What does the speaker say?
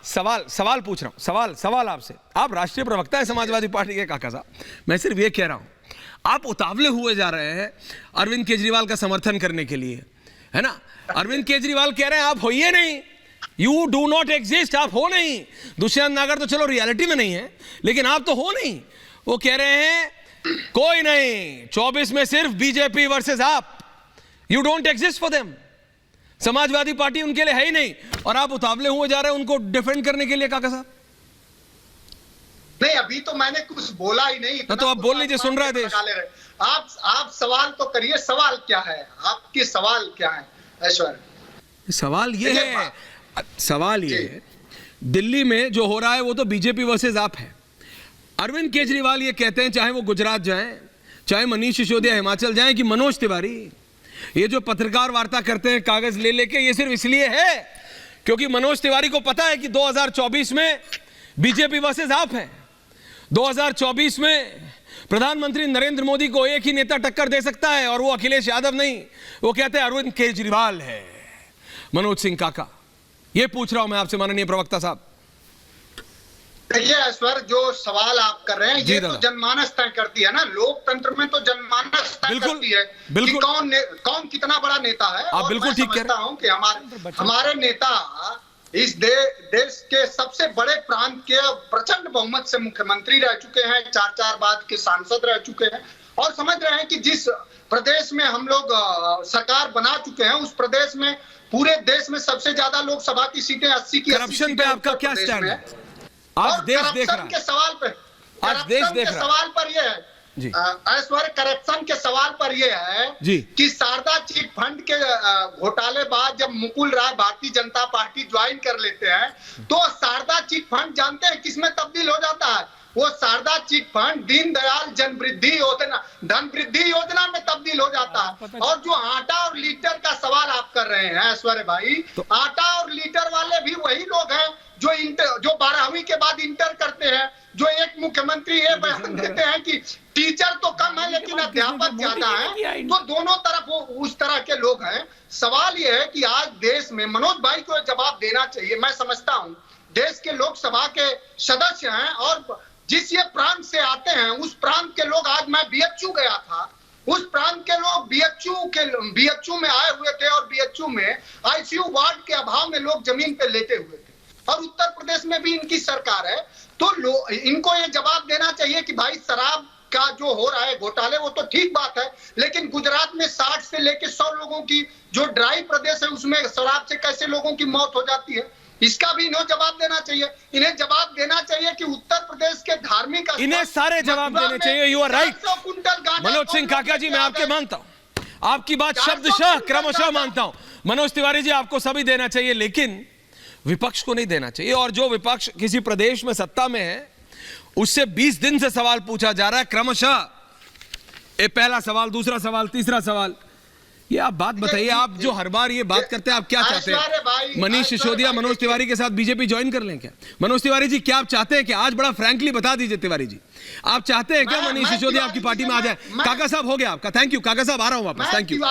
सवाल पूछ रहा हूं, सवाल आपसे। आप राष्ट्रीय प्रवक्ता है समाजवादी पार्टी के काका साहब, मैं सिर्फ ये कह रहा हूं, आप उतावले हुए जा रहे हैं अरविंद केजरीवाल का समर्थन करने के लिए, है ना। अरविंद केजरीवाल कह रहे हैं आप होइए नहीं, यू डू नॉट एग्जिस्ट, आप हो नहीं। दुष्यंत नागर तो चलो रियलिटी में नहीं है, लेकिन आप तो हो नहीं। वो कह रहे हैं कोई नहीं, 24 में सिर्फ बीजेपी वर्सेस आप, you don't exist for them. Samajwadi party उनके लिए है ही नहीं, और आप उतावले हुए जा रहे हैं उनको डिफेंड करने के लिए काका साहब। नहीं, अभी तो मैंने कुछ बोला ही नहीं। तो आप बोल लीजिए, सुन रहा है देश। आप सवाल तो करिए, सवाल क्या है आपके, सवाल क्या है ऐश्वर्य? सवाल ये है, दिल्ली में जो हो रहा है वो तो बीजेपी वर्सेस आप है। अरविंद केजरीवाल ये कहते हैं, चाहे वो गुजरात जाएं, चाहे मनीष सिसोदिया हिमाचल जाएं, कि मनोज तिवारी ये जो पत्रकार वार्ता करते हैं कागज ले लेके, ये सिर्फ इसलिए है क्योंकि मनोज तिवारी को पता है कि 2024 में बीजेपी वर्सेस आप है। 2024 में प्रधानमंत्री नरेंद्र मोदी को एक ही नेता टक्कर दे सकता है, और वो अखिलेश यादव नहीं, वो कहते हैं अरविंद केजरीवाल है। मनोज सिंह काका, ये पूछ रहा हूं मैं आपसे माननीय प्रवक्ता साहब। देखिए ऐश्वर्य, जो सवाल आप कर रहे हैं ये तो जनमानस तय करती है ना, लोकतंत्र में तो जनमानस तय करती है कि कौन कितना बड़ा नेता है। आप बिल्कुल ठीक कह रहे हैं कि हमारे नेता इस देश के सबसे बड़े प्रांत के प्रचंड बहुमत से मुख्यमंत्री रह चुके हैं, 4 बार के सांसद रह चुके हैं, और समझ रहे हैं कि जिस प्रदेश में हम लोग सरकार बना चुके हैं, उस प्रदेश में पूरे देश में सबसे ज्यादा लोकसभा की सीटें 80 की। करप्शन पे आपका क्या स्टैंड है? आज देश देख रहा है के सवाल पे, आज देश देख रहा है। सवाल पर यह है ऐश्वर्य, करप्शन के सवाल पर यह है कि शारदा चिट फंड के घोटाले बाद जब मुकुल राय भारतीय जनता पार्टी ज्वाइन कर लेते हैं, तो शारदा चिट फंड जानते हैं किसमें तब्दील हो जाता है? वो शारदा चिट फंड दीनदयाल जन वृद्धि योजना, धन वृद्धि योजना में तब्दील हो जाता है। और जो आटा और लीटर का सवाल आप कर रहे हैं ऐश्वर्य भाई, आटा और लीटर वाले भी वही लोग हैं जो 12वीं के बाद इंटर करते हैं, जो एक मुख्यमंत्री ये बयान देते हैं कि टीचर तो कम है लेकिन अध्यापक ज्यादा है। तो दोनों तरफ वो उस तरह के लोग हैं। सवाल ये है कि आज देश में मनोज भाई को जवाब देना चाहिए। मैं समझता हूं देश के लोकसभा के सदस्य हैं, और जिस ये प्रांत से आते हैं उस प्रांत के लोग, आज मैं बीएचयू गया था, उस प्रांत के लोग बीएचयू में आए हुए थे, और बीएचयू में आईसीयू वार्ड के अभाव में लोग जमीन पे लेटे हुए थे। और उत्तर प्रदेश में भी इनकी सरकार है, तो इनको ये जवाब देना चाहिए कि भाई शराब का जो हो रहा है घोटाले, वो तो ठीक बात है, लेकिन गुजरात में 60 से लेकर 100 लोगों की, जो ड्राई प्रदेश है उसमें शराब से कैसे लोगों की मौत हो जाती है, इसका भी इन्हें जवाब देना चाहिए। इन्हें जवाब देना चाहिए कि उत्तर प्रदेश के धार्मिक, इन्हें सारे जवाब देने चाहिए। You are right Manoj Singh काका जी, मैं आपके मानता हूं, आपकी बात शब्दशः क्रमशः मानता हूं। मनोज तिवारी जी, आपको सभी देना चाहिए, लेकिन विपक्ष को नहीं देना चाहिए। और जो विपक्ष किसी प्रदेश में सत्ता में है, उससे 20 दिन से सवाल पूछा जा रहा है क्रमशः, पहला सवाल, दूसरा सवाल, तीसरा सवाल। ये आप बात बताइए, आप जो हर बार ये बात करते हैं, आप क्या चाहते हैं? मनीष सिसोदिया मनोज तिवारी के साथ बीजेपी ज्वाइन कर लें क्या? मनोज तिवारी जी, क्या आप चाहते हैं कि आज बड़ा फ्रैंकली बता दीजिए तिवारी जी, आप चाहते हैं क्या मनीष सिसोदिया आपकी पार्टी में आ जाए? काका साहब, हो गया आपका, थैंक यू काका साहब, आ रहा हूं वापस, थैंक यू।